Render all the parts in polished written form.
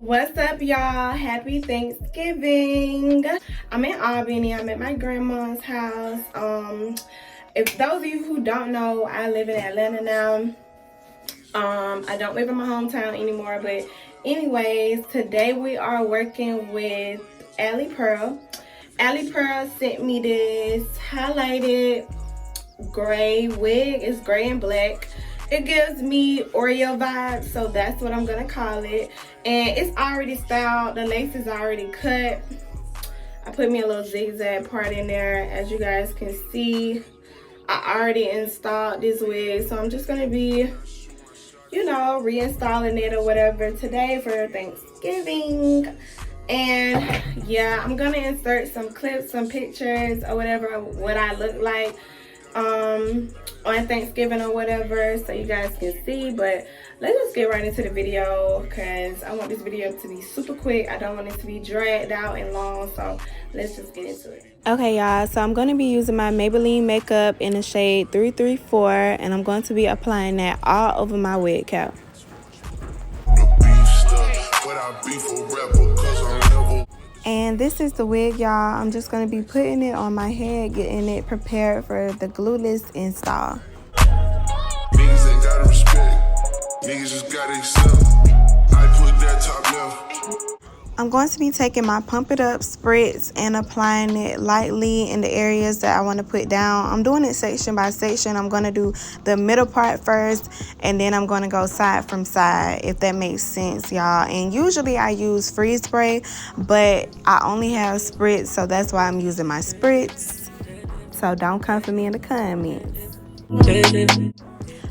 What's up, y'all? Happy Thanksgiving. I'm in Albany. I'm at my grandma's house. If those of you who don't know, I live in Atlanta now. I don't live in my hometown anymore, but anyways, today we are working with Alipearl. Alipearl sent me this highlighted gray wig. It's gray and black. It gives me Oreo vibes, so that's what I'm gonna call it. And it's already styled. The lace is already cut. I put me a little zigzag part in there. As you guys can see, I already installed this wig, so I'm just gonna be, you know, reinstalling it or whatever today for Thanksgiving. And yeah, I'm gonna insert some clips, some pictures or whatever, what I look like on Thanksgiving or whatever, so you guys can see. But let's just get right into the video because I want this video to be super quick. I don't want it to be dragged out and long, so let's just get into it. Okay, y'all, so I'm going to be using my Maybelline makeup in the shade 334, and I'm going to be applying that all over my wig cap. And this is the wig, y'all. I'm just going to be putting it on my head, getting it prepared for the Glueless install. Niggas ain't gotta respect. Niggas just gotta accept. I put that top left. I'm going to be taking my Pump It Up spritz and applying it lightly in the areas that I want to put down. I'm doing it section by section. I'm going to do the middle part first, and then I'm going to go side from side, if that makes sense, y'all. And usually I use freeze spray, but I only have spritz, so that's why I'm using my spritz. So don't come for me in the comments.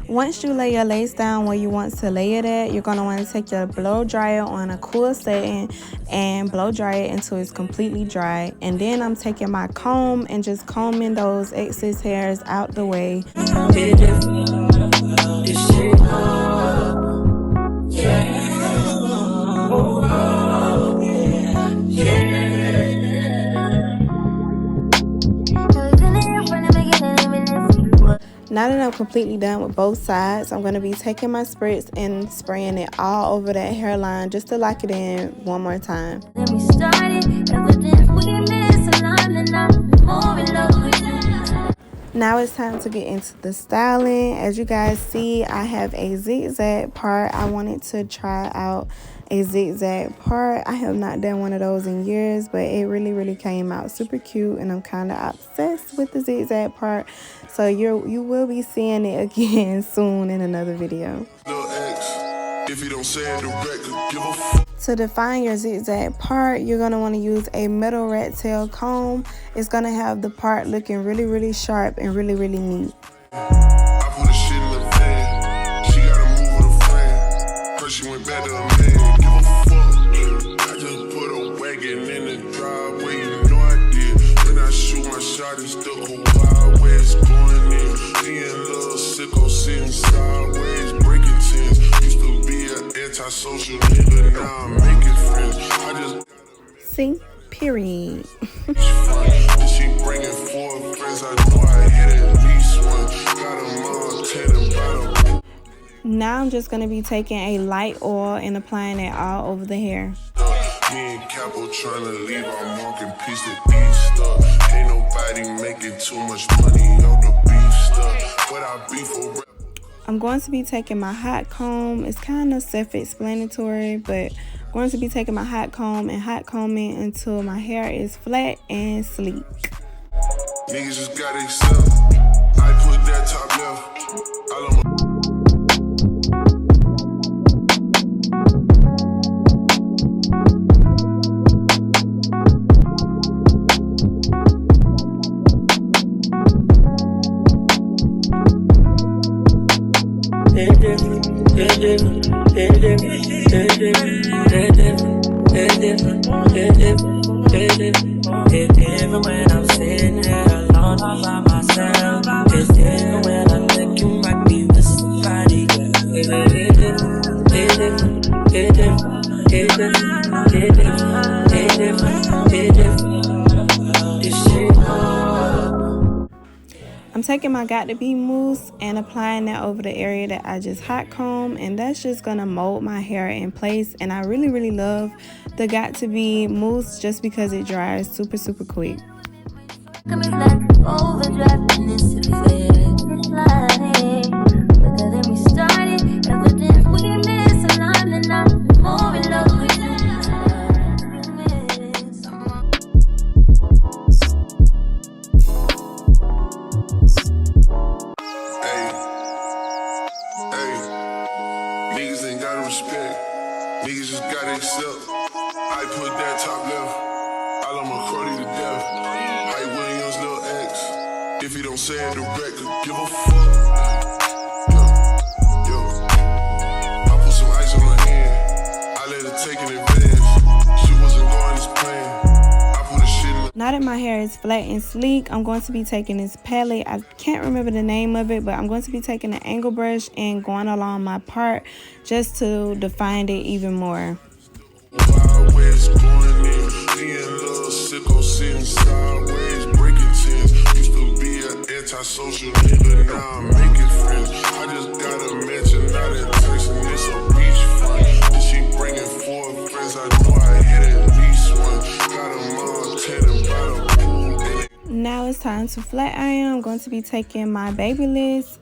Once you lay your lace down where you want to lay it at, you're going to want to take your blow dryer on a cool setting and blow dry it until it's completely dry. And then I'm taking my comb and just combing those excess hairs out the way. Now that I'm completely done with both sides, I'm going to be taking my spritz and spraying it all over that hairline just to lock it in one more time. Now it's time to get into the styling. As you guys see, I have a zigzag part. I wanted to try out a zigzag part. I have not done one of those in years, but it really came out super cute, and I'm kind of obsessed with the zigzag part. So you will be seeing it again soon in another video. If you don't say it direct, to define your zigzag part, you're going to want to use a metal rat tail comb. It's going to have the part looking really sharp and really neat. I put a shit in the bed. She got to move with a friend. First she went back to a man. Give a fuck. I just put a wagon in the driveway. You know I did. When I shoot my shot, it's still a wild way it's going in. Me and little sicko sitting sideways, breaking tins. Used to be an antisocial nigga, now I'm making friends. I just see, period. She bringing 4 friends, I know I hit at least one. Got them all tatted by the. Now I'm just going to be taking a light oil and applying it all over the hair. Me and Capo trying to leave our mark and piece the beef stuff. Ain't nobody making too much money on the beef stuff. But I beef for. I'm going to be taking my hot comb. It's kind of self-explanatory, but I'm going to be taking my hot comb and hot combing until my hair is flat and sleek. Niggas just gotta accept. I put that top left. When I'm sitting there alone all by myself, it's different when I'm thinking I be with somebody. I'm taking my Got to Be mousse and applying that over the area that I just hot comb, and that's just gonna mold my hair in place. And I really love the Got to Be mousse just because it dries super quick. Niggas ain't gotta respect, niggas just gotta accept. I put that top left, I love my Crody to death. Hype Williams, Lil X. If he don't say it direct, could give a fuck. Yo. I put some ice on her hand, I let her take it in advance. She wasn't going as planned. Now that my hair is flat and sleek, I'm going to be taking this palette. I can't remember the name of it, but I'm going to be taking an angle brush and going along my part just to define it even more. Wild West going in, me and Lil Sicko sitting sideways, breaking tins. Used to be an antisocial nigga, now I'm making friends. I just got a mention, not in Tyson, it's a beachfront. If she bringing 4 friends, I know I hit at least one. Got a mom, 10 about a pool. Now it's time to flat iron. I'm going to be taking my Babyliss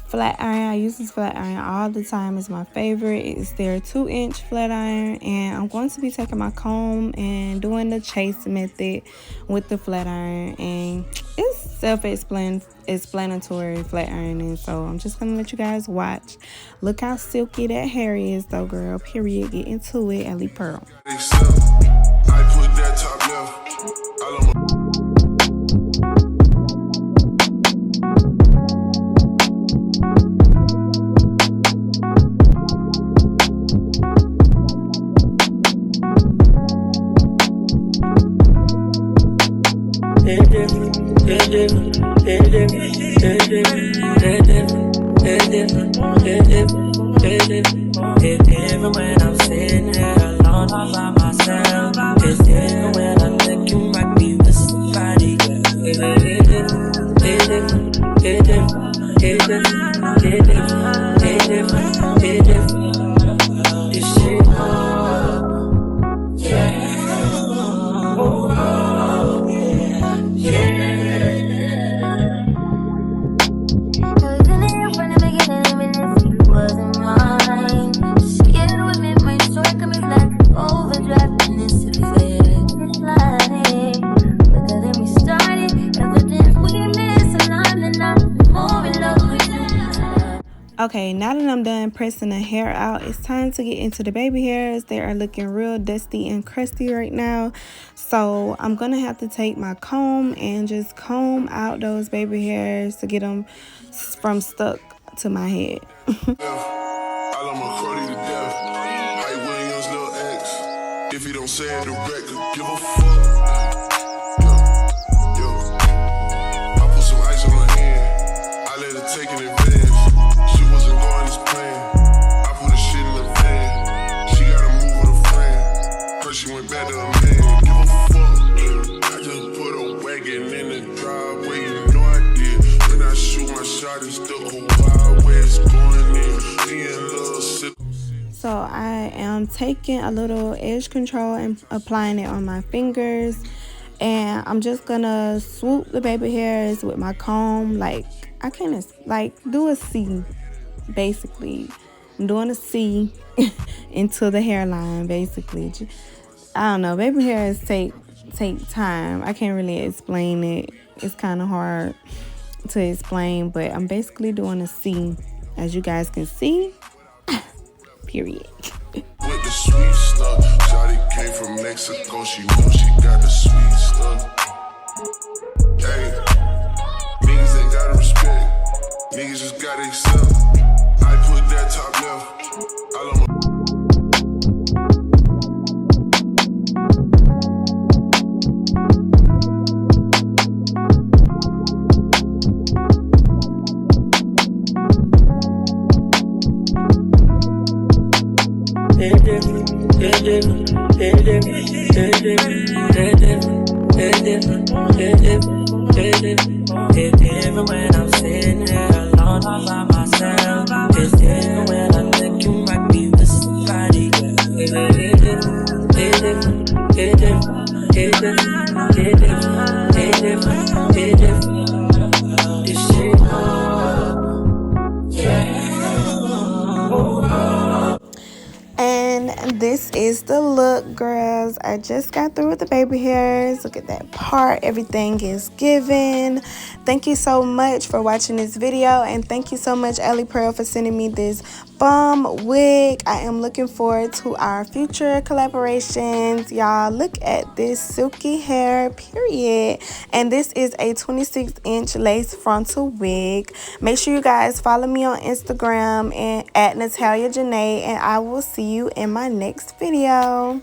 flat iron. I use this flat iron all the time. It's my favorite. It's their 2-inch flat iron, and I'm going to be taking my comb and doing the chase method with the flat iron, and it's self-explanatory flat ironing, so I'm just gonna let you guys watch. Look how silky that hair is though, girl. Period. Get into it. Alipearl. I put that top left, I love my It's different when I'm sitting here alone all by myself. It's different when I'm thinking like me with somebody. This shit, Okay, now that I'm done pressing the hair out, it's time to get into the baby hairs. They are looking real dusty and crusty right now. So I'm going to have to take my comb and just comb out those baby hairs to get them from stuck to my head. I love my Crody to death. Hype Williams, Lil X. If he don't say it direct, could give a fuck. Yo. I put some ice on her hand, I let her take it in advance. She wasn't going as planned. I put her shit in the van. She gotta move with a friend. First she went back to her man. Give a fuck. I just put a wagon in the driveway, you know I did. When I shoot my shot, it's still a Wild West going in. Me and Lil Sicko. So I am taking a little edge control and applying it on my fingers, and I'm just gonna swoop the baby hairs with my comb. Like, I can't do a C, basically. I'm doing a C into the hairline, basically. I don't know, baby hairs take time. I can't really explain it. It's kind of hard to explain, but I'm basically doing a C, as you guys can see. Period. With the sweet stuff, Shawty came from Mexico, she knew she got the sweet stuff. Hey, niggas ain't gotta respect, niggas just gotta accept. I put that top left, I love my It's different when I'm sitting here alone all by myself. It's different when I think you might be with somebody. It's different, it's different, it's different, it's different, it's different, it's different, it's different. This shit. And this is the look, girls. I just got through with the baby hairs. Look at that part. Everything is given. Thank you so much for watching this video. And thank you so much, Alipearl, for sending me this bomb wig. I am looking forward to our future collaborations. Y'all, look at this silky hair, period. And this is a 26-inch lace frontal wig. Make sure you guys follow me on Instagram and at Natalia Janae, and I will see you in my next video.